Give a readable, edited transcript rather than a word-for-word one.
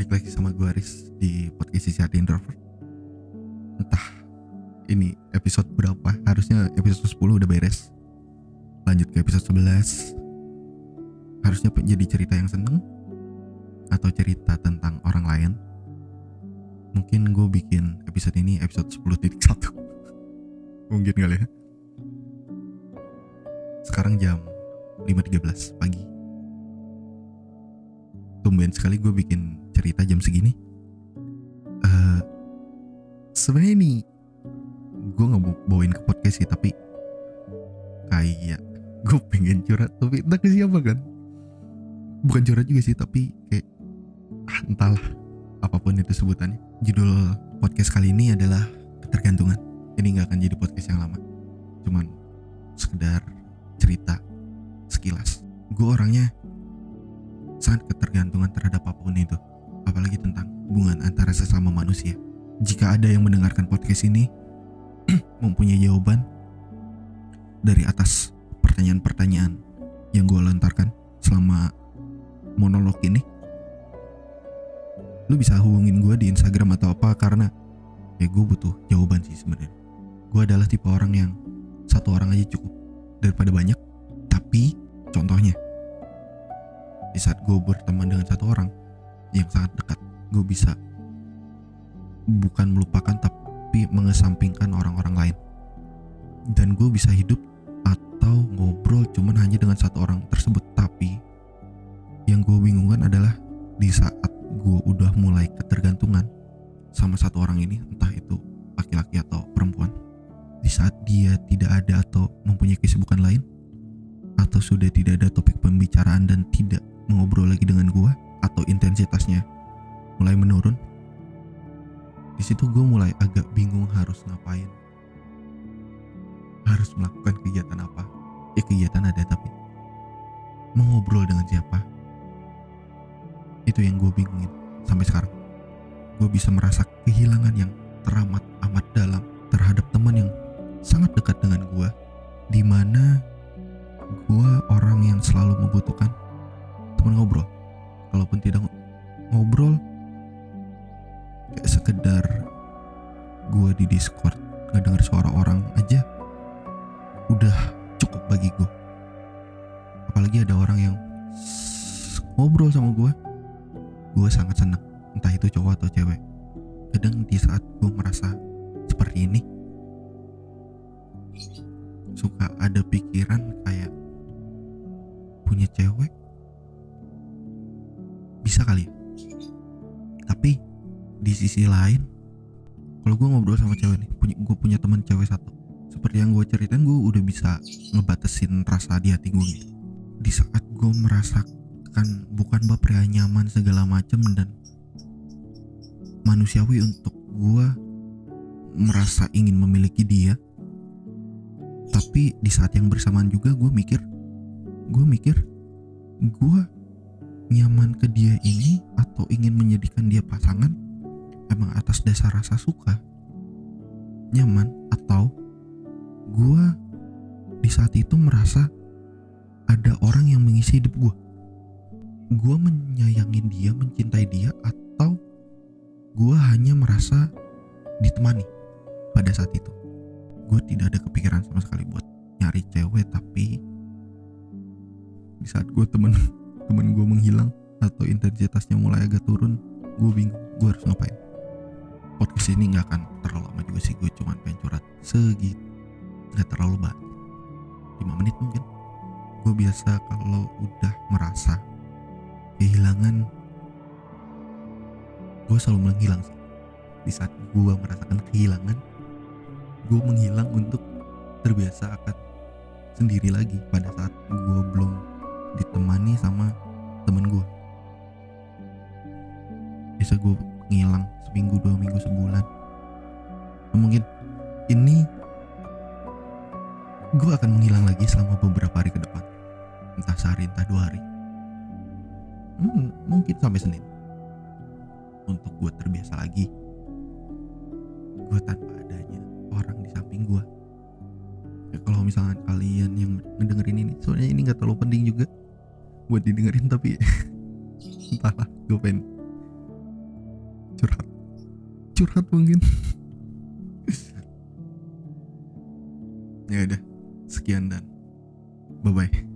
Balik lagi sama gue Aris di podcast Isi Hati Introvert. Entah ini episode berapa, harusnya episode 10 udah beres. Lanjut ke episode 11. Harusnya jadi cerita yang seneng atau cerita tentang orang lain. Mungkin gue bikin episode ini episode 10.1. Mungkin kali ya. Sekarang jam 5.13 pagi. Tumben sekali gue bikin cerita jam segini. Sebenarnya ini gue nggak bawain ke podcast sih, tapi kayak gue pengen curhat, tapi entah ke siapa kan. Bukan curhat juga sih, tapi kayak entahlah, apapun itu sebutannya. Judul podcast kali ini adalah ketergantungan. Ini nggak akan jadi podcast yang lama, cuman sekedar cerita sekilas. Gue orangnya sangat ketergantungan terhadap apapun itu, apalagi tentang hubungan antara sesama manusia. Jika ada yang mendengarkan podcast ini mempunyai jawaban dari atas pertanyaan-pertanyaan yang gue lontarkan selama monolog ini, lu bisa hubungin gue di Instagram atau apa, karena ya gue butuh jawaban sih sebenarnya. Gue adalah tipe orang yang satu orang aja cukup daripada banyak. Tapi contohnya, di saat gue berteman dengan satu orang yang sangat dekat, gue bisa bukan melupakan tapi mengesampingkan orang-orang lain. Dan gue bisa hidup atau ngobrol cuman hanya dengan satu orang tersebut. Tapi yang gue bingungkan adalah di saat gue udah mulai ketergantungan sama satu orang ini, entah itu laki-laki atau perempuan, di saat dia tidak ada atau mempunyai kesibukan lain, atau sudah tidak ada topik pembicaraan dan tidak mengobrol lagi dengan gue, atau intensitasnya mulai menurun, di situ gue mulai agak bingung harus ngapain, harus melakukan kegiatan apa. Ya kegiatan ada, tapi mau ngobrol dengan siapa, itu yang gue bingungin sampai sekarang. Gue bisa merasa kehilangan yang teramat amat dalam terhadap teman yang sangat dekat dengan gue, dimana gue orang yang selalu membutuhkan teman ngobrol. Kalaupun tidak ngobrol, kayak sekedar gue di Discord ngedenger suara orang aja udah cukup bagi gue. Apalagi ada orang yang ngobrol sama gue sangat senang, entah itu cowok atau cewek. Kadang di saat gue merasa seperti ini, suka ada pikiran kayak punya cewek bisa kali ya. Tapi di sisi lain, kalau gue ngobrol sama cewek nih, gue punya teman cewek satu, seperti yang gue ceritain, gue udah bisa ngebatasin rasa di hati gue gitu. Di saat gue merasakan bukan baper ya, nyaman segala macem dan manusiawi untuk gue merasa ingin memiliki dia, tapi di saat yang bersamaan juga gue mikir gue nyaman ke dia ini atau ingin menjadikan dia pasangan emang atas dasar rasa suka, nyaman, atau gue di saat itu merasa ada orang yang mengisi hidup gue menyayangi dia, mencintai dia, atau gue hanya merasa ditemani. Pada saat itu gue tidak ada kepikiran sama sekali buat nyari cewek, tapi di saat temen gue menghilang atau intensitasnya mulai agak turun, gue bingung gue harus ngapain. Podcast ini gak akan terlalu lama juga sih, gue cuma pengen curhat segitu, gak terlalu banyak, 5 menit mungkin. Gue biasa kalau udah merasa kehilangan, gue selalu menghilang sih. Di saat gue merasakan kehilangan, gue menghilang untuk terbiasa akan sendiri lagi pada saat gue belum ditemani sama temen gue. Bisa gue ngilang seminggu, 2 minggu, sebulan. Mungkin ini gue akan menghilang lagi selama beberapa hari ke depan, entah sehari, entah 2 hari, mungkin sampai Senin, untuk gue terbiasa lagi gue tanpa adanya orang di samping gue. Ya, kalau misalnya kalian yang ngedengerin ini, soalnya ini gak terlalu penting juga buat didengerin, tapi entahlah, gue pengen curhat curhat mungkin. Ya udah, sekian dan bye bye.